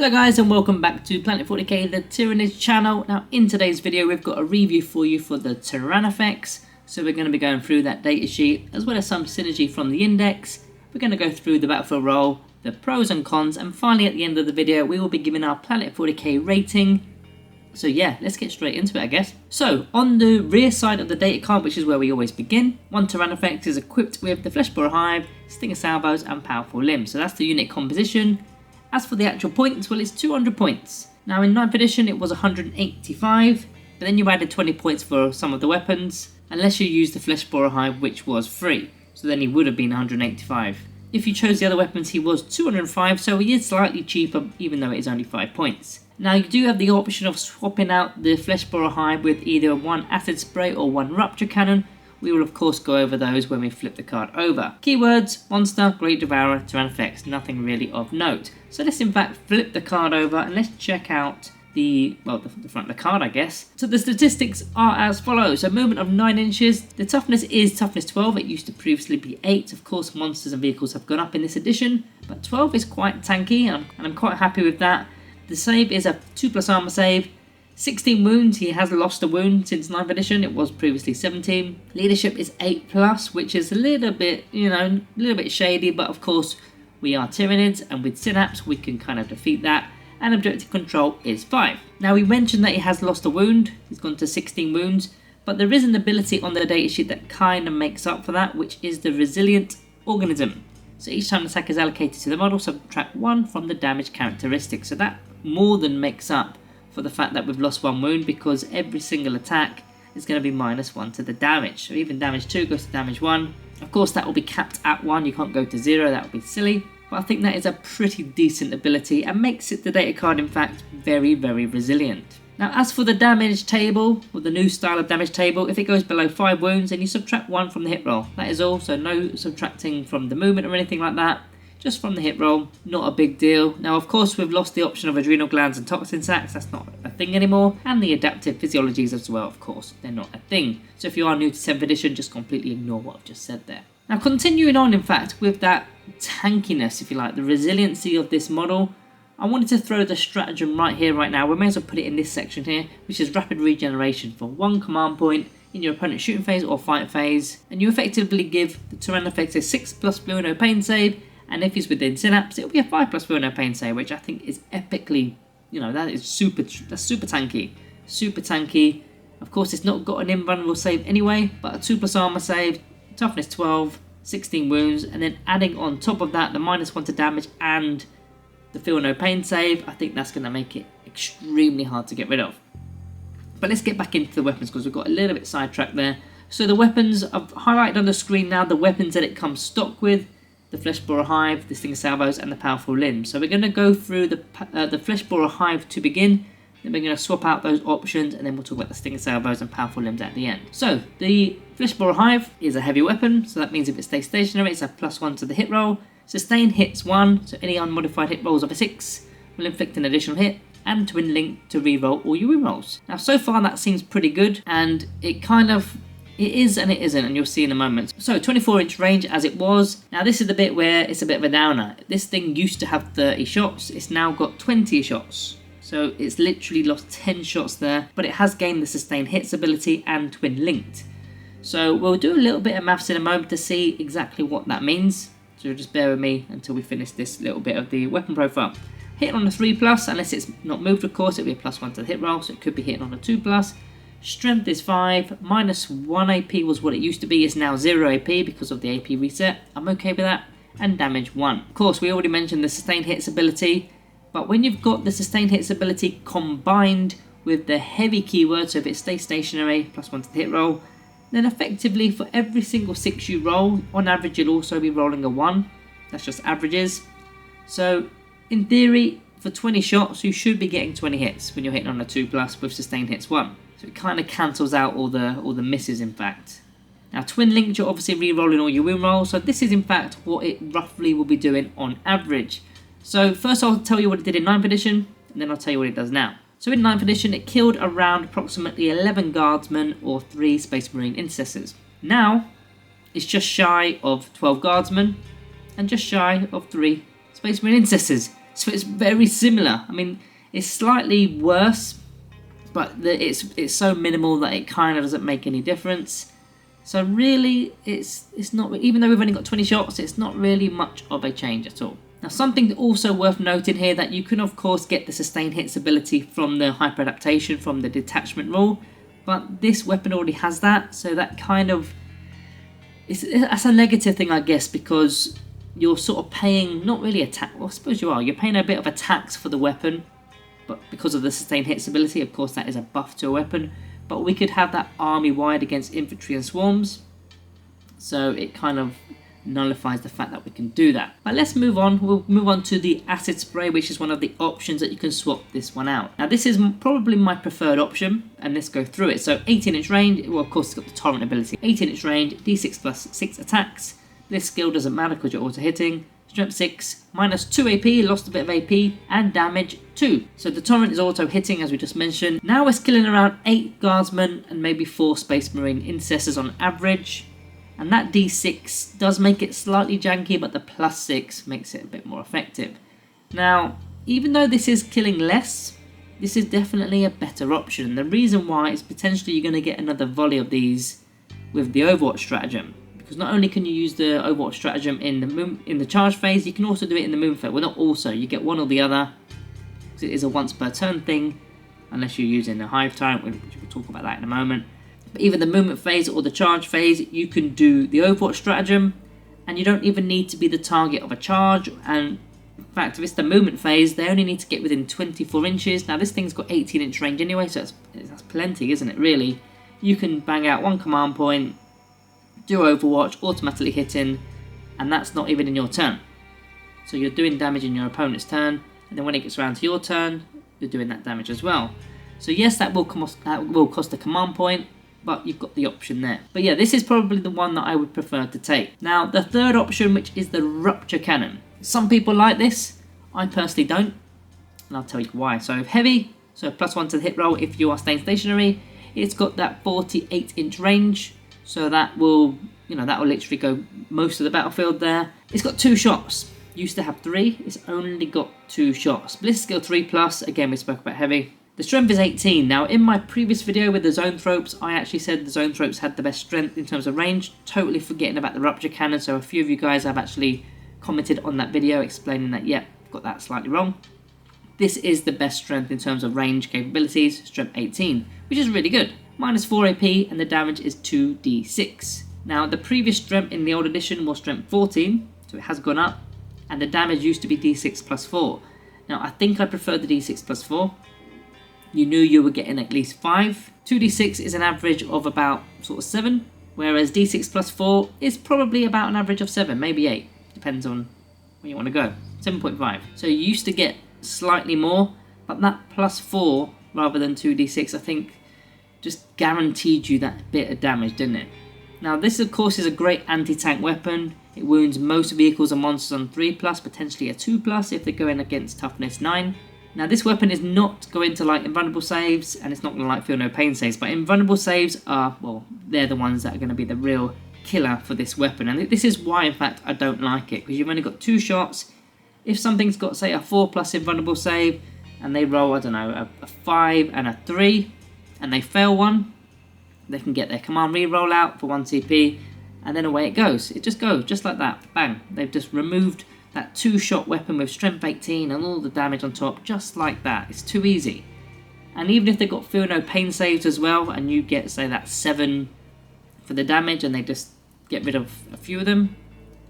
Hello guys and welcome back to Planet 40k, the Tyranids channel. Now in today's video we've got a review for you for the Tyrannofex. So we're going to be going through that datasheet as well as some synergy from the index. We're going to go through the battlefield role, the pros and cons, and finally at the end of the video we will be giving our Planet 40k rating. So yeah, let's get straight into it I guess. So on the rear side of the data card, which is where we always begin, one Tyrannofex is equipped with the Flesh Borer Hive, Stinger Salvos and Powerful Limbs. So that's the unit composition. As for the actual points, well, it's 200 points. Now in 9th edition it was 185, but then you added 20 points for some of the weapons, unless you used the Flesh Borer Hive, which was free. So then he would have been 185. If you chose the other weapons, he was 205, so he is slightly cheaper, even though it is only 5 points. Now you do have the option of swapping out the Flesh Borer Hive with either one Acid Spray or one Rupture Cannon. We will of course go over those when we flip the card over. Keywords: Monster, Great Devourer, Tyrannofex, nothing really of note. So let's in fact flip the card over and let's check out the front of the card I guess. So the statistics are as follows. So movement of 9 inches, the toughness is toughness 12, it used to previously be 8. Of course monsters and vehicles have gone up in this edition, but 12 is quite tanky and I'm quite happy with that. The save is a 2+ armor save. 16 wounds, he has lost a wound since 9th edition, it was previously 17. Leadership is 8+, which is a little bit, a little bit shady, but of course we are Tyranids and with Synapse we can kind of defeat that. And objective control is 5. Now we mentioned that he has lost a wound, he's gone to 16 wounds, but there is an ability on the datasheet that kind of makes up for that, which is the Resilient Organism. So each time an attack is allocated to the model, subtract 1 from the damage characteristic. So that more than makes up for the fact that we've lost 1 wound, because every single attack is going to be -1 to the damage. So even damage 2 goes to damage 1. Of course that will be capped at 1, you can't go to 0, that would be silly. But I think that is a pretty decent ability and makes it the data card in fact very, very resilient. Now as for the damage table, or the new style of damage table, if it goes below 5 wounds then you subtract 1 from the hit roll. That is all, so no subtracting from the movement or anything like that. Just from the hit roll, not a big deal. Now of course we've lost the option of adrenal glands and toxin sacs, that's not a thing anymore. And the adaptive physiologies as well, of course, they're not a thing. So if you are new to 7th edition, just completely ignore what I've just said there. Now continuing on in fact with that tankiness, if you like, the resiliency of this model, I wanted to throw the stratagem right here, right now. We may as well put it in this section here, which is rapid regeneration for 1 command point in your opponent's shooting phase or fight phase. And you effectively give the Tyrannofex a 6+ feel no pain save, and if he's within Synapse, it'll be a 5+ feel no pain save, which I think is epically, that's super tanky. Super tanky. Of course it's not got an invulnerable save anyway, but a 2+ armor save, toughness 12, 16 wounds, and then adding on top of that the -1 to damage and the feel no pain save, I think that's going to make it extremely hard to get rid of. But let's get back into the weapons because we've got a little bit sidetracked there. So the weapons, I've highlighted on the screen now the weapons that it comes stock with. The Flesh Borer Hive, the Stinger Salvos and the Powerful Limbs. So we're going to go through the Flesh Borer Hive to begin, then we're going to swap out those options and then we'll talk about the Stinger Salvos and Powerful Limbs at the end. So the Flesh Borer Hive is a heavy weapon, so that means if it stays stationary it's a +1 to the hit roll. Sustain hits 1, so any unmodified hit rolls of a 6 will inflict an additional hit, and Twin Link to reroll all your rerolls. Now so far that seems pretty good, and it is and it isn't, and you'll see in a moment. So 24-inch range as it was. Now this is the bit where it's a bit of a downer. This thing used to have 30 shots, it's now got 20 shots. So it's literally lost 10 shots there, but it has gained the Sustain Hits ability and Twin Linked. So we'll do a little bit of maths in a moment to see exactly what that means. So just bear with me until we finish this little bit of the weapon profile. Hit on a 3+, unless it's not moved of course, it'll be a +1 to the hit roll, so it could be hitting on a 2+. Strength is 5, -1 AP was what it used to be, it's now 0 AP because of the AP reset, I'm okay with that, and damage 1. Of course we already mentioned the Sustain Hits ability, but when you've got the Sustain Hits ability combined with the heavy keyword, so if it stays stationary, +1 to the hit roll, then effectively for every single 6 you roll, on average you'll also be rolling a 1, that's just averages. So in theory, for 20 shots you should be getting 20 hits when you're hitting on a 2+ with Sustain Hits 1. So it kind of cancels out all the misses in fact. Now Twin Linked, you're obviously re-rolling all your win rolls, so this is in fact what it roughly will be doing on average. So first I'll tell you what it did in 9th edition, and then I'll tell you what it does now. So in 9th edition it killed around approximately 11 guardsmen or 3 Space Marine intercessors. Now it's just shy of 12 guardsmen and just shy of 3 Space Marine intercessors. So it's very similar. I mean, it's slightly worse, but it's so minimal that it kind of doesn't make any difference. So really, it's not, even though we've only got 20 shots, it's not really much of a change at all. Now, something also worth noting here, that you can of course get the sustained hits ability from the hyper adaptation, from the detachment rule, but this weapon already has that, so that kind of, that's a negative thing, I guess, because you're sort of paying, not really attack, well I suppose you are, you're paying a bit of a tax for the weapon, but because of the sustained hits ability, of course that is a buff to a weapon, but we could have that army wide against infantry and swarms, so it kind of nullifies the fact that we can do that. But let's move on. We'll move on to the acid spray, which is one of the options that you can swap this one out. Now this is probably my preferred option, and let's go through it. So 18-inch range, well of course it's got the torrent ability. 18-inch range, d6 plus 6 attacks. This skill doesn't matter because you're auto hitting. Strength 6, minus 2 AP, lost a bit of AP, and damage 2. So the torrent is auto hitting, as we just mentioned. Now we're skilling around 8 guardsmen and maybe 4 space marine intercessors on average. And that d6 does make it slightly janky, but the plus 6 makes it a bit more effective. Now, even though this is killing less, this is definitely a better option. The reason why is potentially you're going to get another volley of these with the Overwatch stratagem. Because not only can you use the Overwatch stratagem in the charge phase, you can also do it in the moon phase. Well, not also, you get one or the other. Because it is a once per turn thing, unless you're using the Hive Tyrant, which we'll talk about that in a moment. But either the movement phase or the charge phase, you can do the Overwatch stratagem, and you don't even need to be the target of a charge. And in fact, if it's the movement phase, they only need to get within 24 inches. Now this thing's got 18-inch range anyway, so that's plenty, isn't it, really? You can bang out one command point, do Overwatch, automatically hitting, and that's not even in your turn. So you're doing damage in your opponent's turn, and then when it gets around to your turn, you're doing that damage as well. So yes, that will cost a command point, but you've got the option there. But yeah, this is probably the one that I would prefer to take. Now, the third option, which is the Rupture Cannon. Some people like this, I personally don't, and I'll tell you why. So heavy, so +1 to the hit roll if you are staying stationary. It's got that 48-inch range, so that will, that will literally go most of the battlefield there. It's got 2 shots. Used to have 3, it's only got 2 shots. Bliss skill 3+, again we spoke about heavy. The strength is 18. Now in my previous video with the Zoanthropes, I actually said the Zoanthropes had the best strength in terms of range, totally forgetting about the Rupture Cannon, so a few of you guys have actually commented on that video explaining that, yeah, got that slightly wrong. This is the best strength in terms of range capabilities, strength 18, which is really good. Minus 4 AP and the damage is 2d6. Now the previous strength in the old edition was strength 14, so it has gone up, and the damage used to be d6 plus 4. Now I think I prefer the d6 plus 4. You knew you were getting at least 5. 2d6 is an average of about sort of 7, whereas d6 plus 4 is probably about an average of 7, maybe 8. Depends on where you want to go. 7.5. So you used to get slightly more, but that plus 4 rather than 2d6 I think just guaranteed you that bit of damage, didn't it? Now this of course is a great anti-tank weapon. It wounds most vehicles and monsters on 3+, potentially a 2+ if they're going against toughness 9. Now this weapon is not going to like invulnerable saves, and it's not going to like feel no pain saves, but invulnerable saves are, well, they're the ones that are going to be the real killer for this weapon, and this is why in fact I don't like it, because you've only got 2 shots. If something's got say a 4+ invulnerable save, and they roll, I don't know, a 5 and a 3, and they fail one, they can get their command re-roll out for 1 CP, and then away it goes. It just goes, just like that, bang. They've just removed that 2-shot weapon with strength 18 and all the damage on top, just like that. It's too easy. And even if they've got feel no pain saves as well, and you get say that 7 for the damage, and they just get rid of a few of them,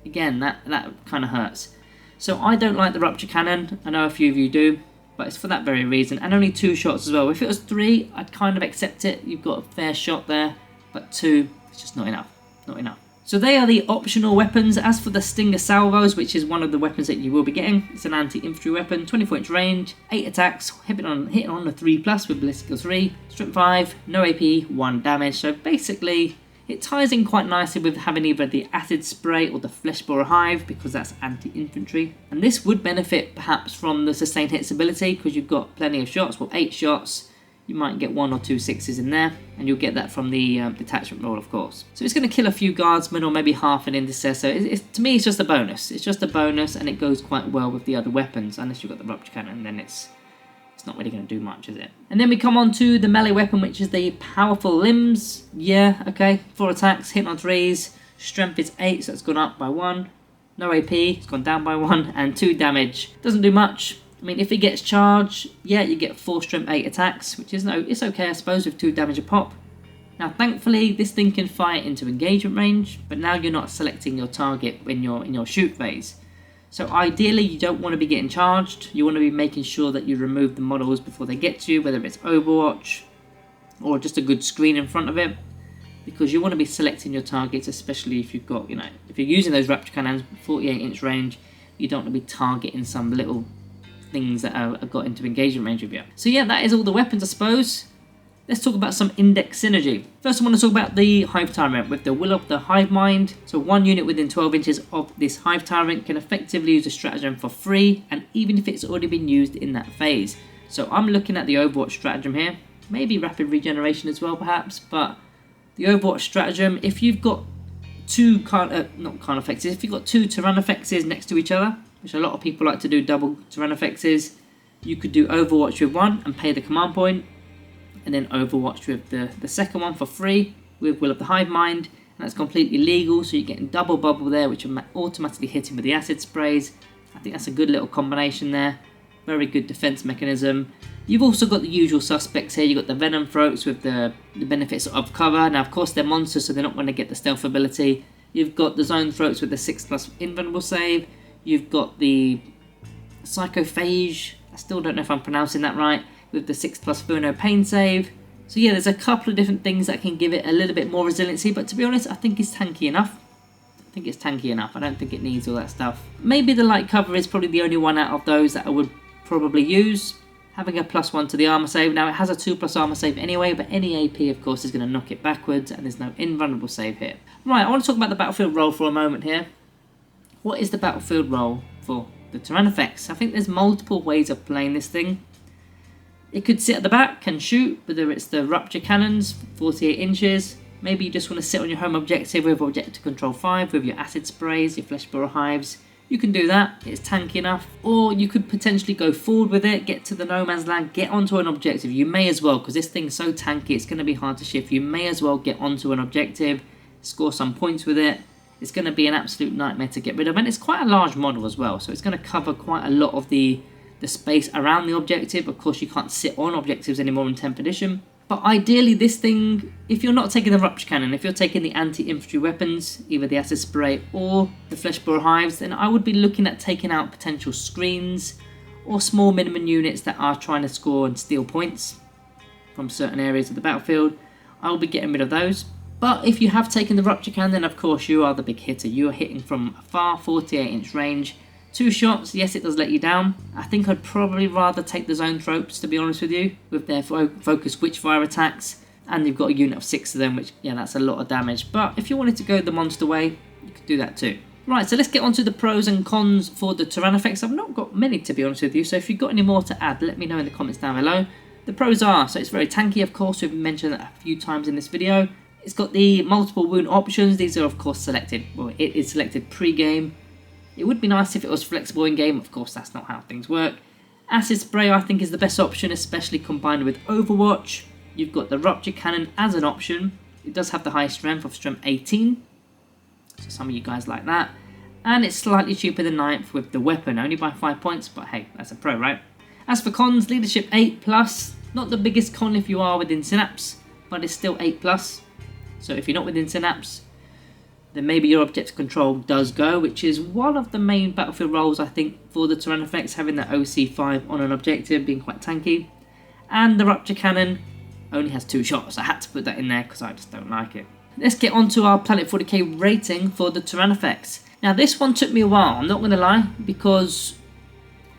again that kind of hurts. So I don't like the Rupture Cannon. I know a few of you do, but it's for that very reason, and only 2 shots as well. If it was 3, I'd kind of accept it. You've got a fair shot there, but 2, it's just not enough. Not enough. So they are the optional weapons. As for the Stinger Salvos, which is one of the weapons that you will be getting, it's an anti-infantry weapon, 24-inch range, 8 attacks, hitting on the 3+ with Bliss skill 3, strength 5, no AP, 1 damage. So basically, it ties in quite nicely with having either the Acid Spray or the Flesh Borer Hive, because that's anti-infantry. And this would benefit perhaps from the Sustained Hits ability, because you've got plenty of shots, well 8 shots. You might get 1 or 2 6s in there, and you'll get that from the detachment roll, of course. So it's going to kill a few guardsmen or maybe half an intercessor. To me, it's just a bonus. It's just a bonus, and it goes quite well with the other weapons. Unless you've got the rupture cannon, then it's not really going to do much, is it? And then we come on to the melee weapon, which is the powerful limbs. Yeah, okay. 4 attacks, hit on 3s. Strength is 8, so it's gone up by 1. No AP, it's gone down by 1, and 2 damage. Doesn't do much. I mean, if it gets charged, yeah, you get 4 strength 8 attacks, which is it's okay, I suppose, with 2 damage a pop. Now, thankfully, this thing can fire into engagement range, but now you're not selecting your target when you're in your shoot phase. So ideally, you don't want to be getting charged. You want to be making sure that you remove the models before they get to you, whether it's Overwatch or just a good screen in front of it, because you want to be selecting your targets, especially if you've got, if you're using those raptor cannons, 48-inch range, you don't want to be targeting some little things that have got into engagement range with you. So yeah, that is all the weapons, I suppose. Let's talk about some index synergy. First, I want to talk about the Hive Tyrant with the Will of the Hive Mind. So one unit within 12 inches of this Hive Tyrant can effectively use a stratagem for free, and even if it's already been used in that phase. So I'm looking at the Overwatch stratagem here. Maybe rapid regeneration as well, perhaps, but the Overwatch stratagem, if you've got if you've got two Tyrannofexes next to each other, which a lot of people like to do double Tyrannofexes, you could do Overwatch with one and pay the command point, and then Overwatch with the second one for free with Will of the Hive Mind, and that's completely legal, so you're getting double bubble there, which are automatically hitting with the acid sprays. I think that's a good little combination there. Very good defense mechanism. You've also got the usual suspects here. You've got the Venom Throats with the benefits of cover. Now, of course, they're monsters, so they're not going to get the stealth ability. You've got the Zone Throats with the 6+ invulnerable save. You've got the Psychophage. I still don't know if I'm pronouncing that right, with the 6+ Funo Pain save. So yeah, there's a couple of different things that can give it a little bit more resiliency, but to be honest, I think it's tanky enough. I don't think it needs all that stuff. Maybe the light cover is probably the only one out of those that I would probably use. Having a +1 to the armor save. Now, it has a 2+ armor save anyway, but any AP, of course, is going to knock it backwards, and there's no invulnerable save here. Right, I want to talk about the battlefield role for a moment here. What is the battlefield role for the Tyrannofex? I think there's multiple ways of playing this thing. It could sit at the back and shoot, whether it's the rupture cannons, 48 inches. Maybe you just want to sit on your home objective with objective control 5 with your acid sprays, your flesh borer hives. You can do that, it's tanky enough. Or you could potentially go forward with it, get to the no man's land, get onto an objective. You may as well, because this thing's so tanky, it's going to be hard to shift. You may as well get onto an objective, score some points with it. It's going to be an absolute nightmare to get rid of, and it's quite a large model as well, so it's going to cover quite a lot of the space around the objective. Of course, you can't sit on objectives anymore in 10th edition. But ideally, this thing, if you're not taking the rupture cannon, if you're taking the anti-infantry weapons, either the acid spray or the flesh borer hives, then I would be looking at taking out potential screens or small minimum units that are trying to score and steal points from certain areas of the battlefield. I will be getting rid of those. But if you have taken the rupture cannon, then of course you are the big hitter. You are hitting from a far 48-inch range. 2 shots, yes, it does let you down. I think I'd probably rather take the Zone Throats, to be honest with you, with their focus Witchfire attacks. And you've got a unit of 6 of them, which, yeah, that's a lot of damage. But if you wanted to go the monster way, you could do that too. Right, so let's get on to the pros and cons for the Tyrannofex. I've not got many, to be honest with you, so if you've got any more to add, let me know in the comments down below. The pros are, so it's very tanky, of course, we've mentioned that a few times in this video. It's got the multiple wound options. These are, of course, selected. Well, it is selected pre-game. It would be nice if it was flexible in-game. Of course, that's not how things work. Acid Spray, I think, is the best option, especially combined with Overwatch. You've got the Rupture Cannon as an option. It does have the highest strength of strength 18. So some of you guys like that. And it's slightly cheaper than 9th with the weapon, only by 5 points. But hey, that's a pro, right? As for cons, Leadership 8+. Not the biggest con if you are within Synapse, but it's still 8+. So if you're not within Synapse, then maybe your objective control does go, which is one of the main battlefield roles, I think, for the Tyrannofex, having that OC5 on an objective, being quite tanky. And the Rupture Cannon only has 2 shots. I had to put that in there because I just don't like it. Let's get on to our Planet 40k rating for the Tyrannofex. Now, this one took me a while, I'm not going to lie, because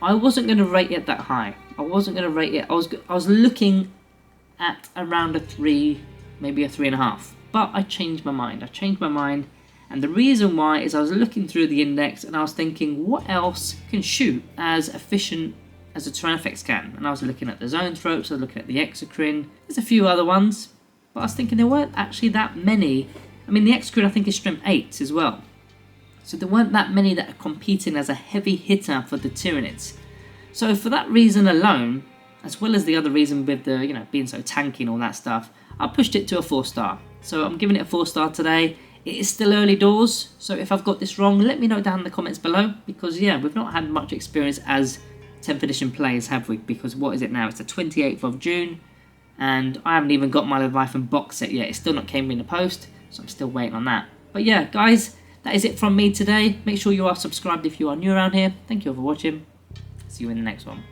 I wasn't going to rate it that high. I wasn't going to rate it. I was looking at around a 3, maybe a 3.5. But I changed my mind. And the reason why is I was looking through the index and I was thinking, what else can shoot as efficient as a Tyrannofex can. And I was looking at the Zoanthropes, I was looking at the Exocrine. There's a few other ones, but I was thinking there weren't actually that many. I mean, the Exocrine I think is strength 8 as well. So there weren't that many that are competing as a heavy hitter for the Tyranids. So for that reason alone, as well as the other reason with the, being so tanky and all that stuff, I pushed it to a 4-star. So I'm giving it a 4-star today. It is still early doors, so if I've got this wrong, let me know down in the comments below, because yeah, we've not had much experience as 10th edition players, have we? Because what is it now? It's the 28th of June, and I haven't even got my Leviathan box set yet. It's still not came in the post, so I'm still waiting on that. But yeah, guys, that is it from me today. Make sure you are subscribed if you are new around here. Thank you all for watching. See you in the next one.